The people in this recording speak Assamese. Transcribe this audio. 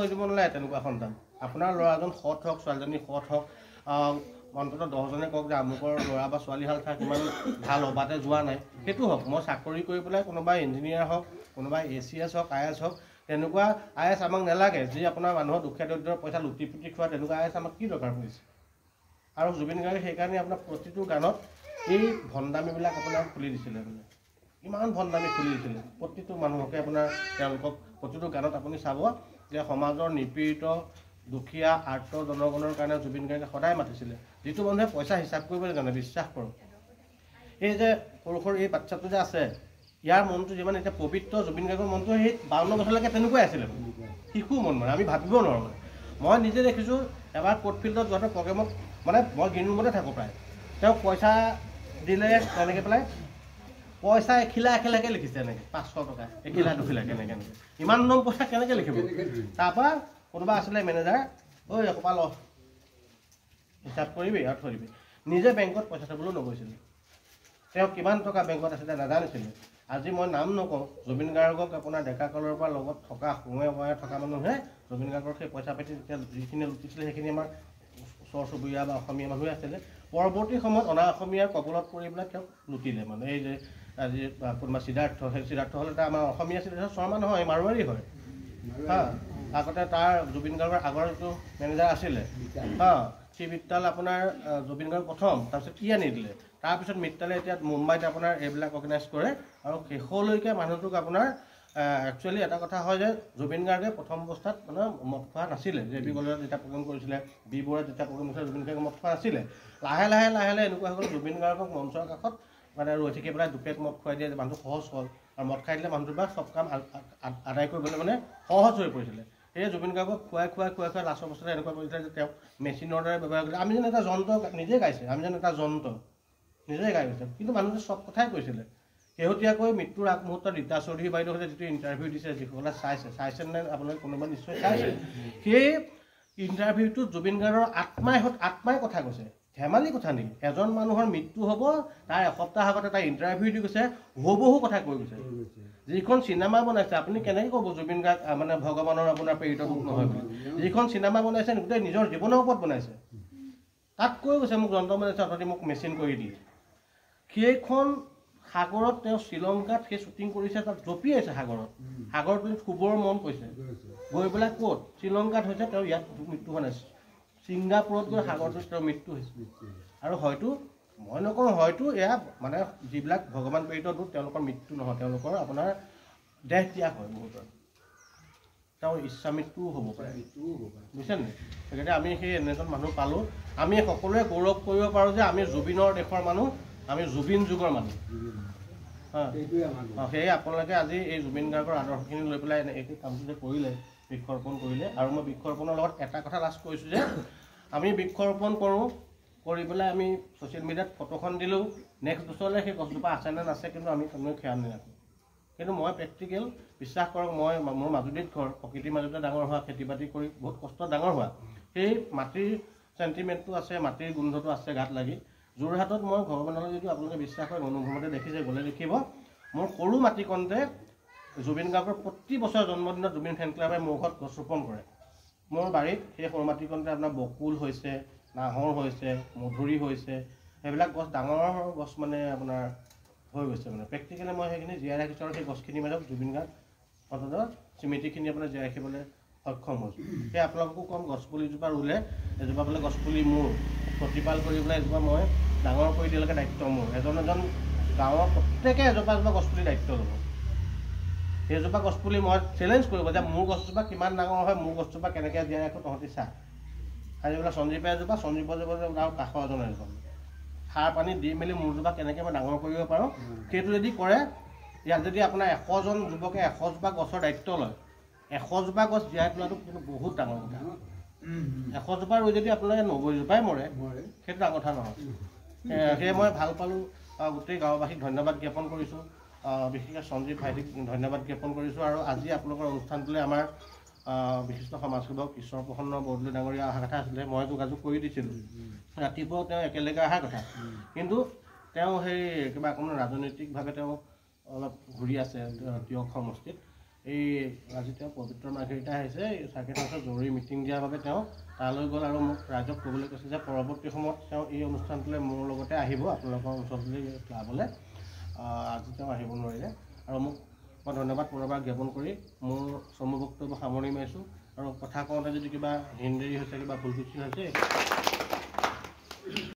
দিব নালাগে তেনেকুৱা সন্তান। আপোনাৰ ল'ৰাজন সৎ হওক, ছোৱালীজনী সৎ হওক, অন্ততঃ 10জনে কওক যে আমুকৰ ল'ৰা বা ছোৱালীহাল থাক ইমান ভাল অবাতে যোৱা নাই, সেইটো হওক। মই চাকৰি কৰি পেলাই কোনোবা ইঞ্জিনিয়াৰ হওক, কোনোবা ACS হওক, IAS হওক, তেনেকুৱা IAS আমাক নালাগে। যি আপোনাৰ মানুহৰ দুখীয়া দৰিদ্ৰৰ পইচা লুটি পুটি খোৱা তেনেকুৱা IAS আমাক কি দৰকাৰ পৰিছে। আৰু জুবিন গাৰ্গে সেইকাৰণে আপোনাৰ প্ৰতিটো গানত এই ভণ্ডামীবিলাক আপোনাৰ খুলি দিছিলে। মানে ইমান ভণ্ডামী খুলি দিছিলে প্ৰতিটো মানুহকে। আপোনাৰ তেওঁলোকক প্ৰতিটো গানত আপুনি চাব যে সমাজৰ নিপীড়িত দুখীয়া আৰ্ত জনগণৰ কাৰণে জুবিন গাৰ্গে সদায় মাতিছিলে। যিটো মানুহে পইচা হিচাপ কৰিবলৈ জানে, বিশ্বাস কৰক। এই যে সৰু সৰু এই বাচ্চাটো যে আছে, ইয়াৰ মনটো যিমান এতিয়া পবিত্ৰ, জুবিন গাৰ্গৰ মনটো সেই 52 বছৰলৈকে তেনেকুৱাই আছিলে। শিশু মন, মানে আমি ভাবিব নোৱাৰোঁ। মানে মই নিজে দেখিছোঁ এবাৰ কোৰ্ট ফিল্ডত যোৱাতে প্ৰগ্ৰেমত, মানে মই গ্ৰীণ ৰুমতে থাকোঁ প্ৰায়, তেওঁক পইচা দিলে তেনেকৈ পেলাই পইচা এখিলা এখিলাকৈ লিখিছে এনেকৈ 500 টকা এখিলা দুখিলাকৈ এনেকৈ ইমান দম পইচা কেনেকৈ লিখিব। তাৰপৰা কোনোবা আছিলে মেনেজাৰ, ঐ এসোপা ল হিচাপ কৰিবি আৰু থৈ দিবি। নিজে বেংকত পইচা থ'বলৈও নগৈছিলে। তেওঁ কিমান টকা বেংকত আছিলে নাজানিছিলে। আজি মই নাম নকওঁ, জুবিন গাৰ্গক আপোনাৰ ডেকা কালৰ পৰা লগত থকা সোঁৱে বয়ে থকা মানুহে জুবিন গাৰ্গৰ সেই পইচা পাতি তেতিয়া যিখিনি লুটিছিলে সেইখিনি আমাৰ ওচৰ চুবুৰীয়া বা অসমীয়া মানুহে আছিলে। পৰৱৰ্তী সময়ত অনা অসমীয়াৰ কবলত পৰি পেলাই তেওঁক লুটিলে। মানে এই যে আজি কোনোবা সিদ্ধাৰ্থ, সেই সিদ্ধাৰ্থ হ'লে এটা আমাৰ অসমীয়া সিদ্ধাৰ্থ শৰ্মা নহয়, মাৰোৱাৰী হয়। আগতে তাৰ জুবিন গাৰ্গৰ আগৰ যিটো মেনেজাৰ আছিলে, সি মিত্তাল আপোনাৰ জুবিন গাৰ্গ প্ৰথম, তাৰপিছত কি আনি দিলে। তাৰপিছত মিত্তালে এতিয়া মুম্বাইত আপোনাৰ এইবিলাক অৰ্গেনাইজ কৰে। আৰু শেষলৈকে মানুহটোক আপোনাৰ একচুৱেলি এটা কথা হয় যে জুবিন গাৰ্গে প্ৰথম অৱস্থাত মানে মদ খোৱা নাছিলে। যে বি বৰুৱাত যেতিয়া প্ৰগ্ৰেম কৰিছিলে, বি বৰুৱাত যেতিয়া প্ৰগ্ৰেম কৰিছিলে, জুবিন গাৰ্গে মদ খোৱা নাছিলে। লাহে লাহে লাহে লাহে এনেকুৱা হৈ গ'ল, জুবিন গাৰ্গক মঞ্চৰ কাষত মানে ৰৈ থাকি পেলাই দুপেট মদ খুৱাই দিয়ে, মানুহটো সহজ হ'ল। আৰু মদ খাই দিলে মানুহটোৰ পৰা চব কাম আদায় কৰিবলৈ মানে সহজ হৈ পৰিছিলে। সেয়ে জুবিন গাৰ্গক খুৱাই লাষ্টৰ বছৰতে এনেকুৱা কৰিছিলে যে তেওঁক মেচিনৰ দৰে ব্যৱহাৰ কৰিছিলে। আমি যেন এটা যন্ত্ৰ, নিজে গাইছে, আমি যেন এটা যন্ত্ৰ নিজে গাই গৈছে। কিন্তু মানুহটোৱে চব কথাই কৈছিলে। শেহতীয়াকৈ মৃত্যুৰ আগমুহূৰ্তত ৰীতা চৌধুৰী বাইদেউ সৈতে যিটো ইণ্টাৰভিউ দিছে, যিসকলে চাইছে নে আপোনালোকে কোনোবা নিশ্চয় চাইছে। সেই ইণ্টাৰভিউটোত জুবিন গাৰ্গৰ আত্মাই কথা কৈছে। ধেমালি কথা নেকি? এজন মানুহৰ মৃত্যু হ'ব, তাৰ এসপ্তাহ আগতে এটা ইণ্টাৰভিউ দি গৈছে, হুবহু কথা কৈ গৈছে। যিখন চিনেমা বনাইছে, আপুনি কেনেকৈ ক'ব জুবিন গাৰ্গ মানে ভগৱানৰ আপোনাৰ প্ৰেৰিত ৰূপ নহয় বুলি। যিখন চিনেমা বনাইছে গোটেই নিজৰ জীৱনৰ ওপৰত বনাইছে। তাত কৈ গৈছে মোক যন্ত্ৰ বনাইছে, অথনি মোক মেচিন কৰি দিয়ে। সেইখন সাগৰত তেওঁ শ্ৰীলংকাত সেই শ্বুটিং কৰিছে, তাত জঁপিয়াইছে সাগৰত। সাগৰত শুবৰ মন কৈছে, গৈ পেলাই ক'ত শ্ৰীলংকাত হৈছে, তেওঁ ইয়াত মৃত্যু হোৱা নাই। ছিংগাপুৰত গৈ সাগৰটোত তেওঁৰ মৃত্যু হৈছে। আৰু হয়তো মই নকওঁ, হয়তো এয়া মানে যিবিলাক ভগৱান প্ৰেৰিত দূত তেওঁলোকৰ মৃত্যু নহয়, তেওঁলোকৰ আপোনাৰ দেহ ত্যাগ হয় বহুতৰ। তেওঁৰ ইচ্ছা মৃত্যুও হ'ব পাৰে, বুজিছে নে? সেইকাৰণে আমি সেই এনেজন মানুহ পালোঁ। আমি সকলোৱে গৌৰৱ কৰিব পাৰোঁ যে আমি জুবিনৰ দেশৰ মানুহ, আমি জুবিন যুগৰ মানুহ। সেয়ে আপোনালোকে আজি এই জুবিন গাৰ্গৰ আদৰ্শখিনি লৈ পেলাই এই কামটো যে কৰিলে, বৃক্ষৰোপণ কৰিলে। আৰু মই বৃক্ষৰোপণৰ লগত এটা কথা লাষ্ট কৈছোঁ যে আমি বৃক্ষৰোপণ কৰোঁ, কৰি পেলাই আমি ছ'চিয়েল মিডিয়াত ফটোখন দিলোঁ, নেক্সট বছৰলৈ সেই গছজোপা আছে নে নাছে কিন্তু আমি কোনো খেয়াল নাৰাখোঁ। কিন্তু মই প্ৰেক্টিকেল, বিশ্বাস কৰক, মোৰ মাজুলীত ঘৰ, প্ৰকৃতিৰ মাজতে ডাঙৰ হোৱা, খেতি বাতি কৰি বহুত কষ্টত ডাঙৰ হোৱা। সেই মাটিৰ চেণ্টিমেণ্টটো আছে, মাটিৰ গোন্ধটো আছে গাত লাগি। যোৰহাটত মই ভগৱানলৈ যদি আপোনালোকে বিশ্বাস কৰে, অনুভৱতে দেখিছে, গ'লে দেখিব মোৰ সৰু মাটিকণতে জুবিন গাৰ্গৰ প্ৰতি বছৰ জন্মদিনত জুবিন ফেন ক্লাবে মোৰ ঘৰত গছ ৰোপণ কৰে। মোৰ বাৰীত সেই সৰু মাটিকণতে আপোনাৰ বকুল হৈছে, নাহৰ হৈছে, মধুৰি হৈছে, সেইবিলাক গছ ডাঙৰ গছ মানে আপোনাৰ হৈ গৈছে। মানে প্ৰেক্টিকেলি মই সেইখিনি জীয়াই ৰাখিছোঁ। আৰু সেই গছখিনিৰ মাজত জুবিন গাৰ্গ অন্ততঃ স্মৃতিখিনি আপোনাৰ জীয়াই ৰাখিবলৈ সক্ষম হৈছোঁ। সেই আপোনালোককো ক'ম, গছপুলিজোপা ৰুলে এজোপা বোলে গছপুলি মোৰ প্ৰতিপাল কৰি পেলাই এজোপা মই ডাঙৰ কৰি দিয়ালৈকে দায়িত্ব মোৰ। এজন গাঁৱৰ প্ৰত্যেকে এজোপা গছপুলি দায়িত্ব ল'ব। সেইজোপা গছপুলি মই চেলেঞ্জ কৰিব যে মোৰ গছজোপা কিমান ডাঙৰ হয়, মোৰ গছজোপা কেনেকৈ জীয়াই ৰাখোঁ তহঁতি চা। আজি বোলে সঞ্জীৱে এজোপা, সঞ্জীৱৰ আৰু কাষৰ এজন এজোপা সাৰ পানী দি মেলি মোৰজোপা কেনেকৈ মই ডাঙৰ কৰিব পাৰোঁ, সেইটো যদি কৰে, ইয়াত যদি আপোনাৰ 100জন যুৱকে 100জোপা গছৰ দায়িত্ব লয়, 100জোপা গছ জীয়াই তোলাটো কিন্তু বহুত ডাঙৰ কথা। 100জোপা ৰুই যদি আপোনালোকে 90জোপাই মৰে, সেইটো ডাঙৰ কথা নহয়। সেয়ে মই ভাল পালোঁ, গোটেই গাঁওবাসীক ধন্যবাদ জ্ঞাপন কৰিছোঁ, বিশেষকৈ সঞ্জীৱ ভাইটিক ধন্যবাদ জ্ঞাপন কৰিছোঁ। আৰু আজি আপোনালোকৰ অনুষ্ঠানটোলৈ আমাৰ বিশিষ্ট সমাজসেৱক ঈশ্বৰ প্ৰসন্ন বৰদলৈ ডাঙৰীয়া অহা কথা আছিলে। মই যোগাযোগ কৰি দিছিলোঁ, ৰাতিপুৱাও তেওঁ একেলগে অহাৰ কথা, কিন্তু তেওঁ সেই কিবা অকণমান ৰাজনৈতিকভাৱে তেওঁ অলপ ঘূৰি আছে তিয়ক সমষ্টিত। এই আজি তেওঁ পবিত্ৰ মাৰ্ঘেৰিটা আহিছে চাৰ্কিট হাউচত জৰুৰী মিটিং দিয়াৰ বাবে তেওঁ তালৈ গ'ল আৰু মোক ৰাইজক ক'বলৈ কৈছে যে পৰৱৰ্তী সময়ত তেওঁ এই অনুষ্ঠানটোলৈ মোৰ লগতে আহিব আপোনালোকৰ অঞ্চলটোলৈ ক্লাবলৈ। আজি তেওঁ আহিব নোৱাৰিলে আৰু মোক মই ধন্যবাদ পুনৰবাৰ জ্ঞাপন কৰি মোৰ চমু বক্তব্য সামৰণি মাৰিছোঁ আৰু কথা কওঁতে যদি কিবা হিন্দী হৈছে কিবা ভুল ত্ৰুটি হৈছে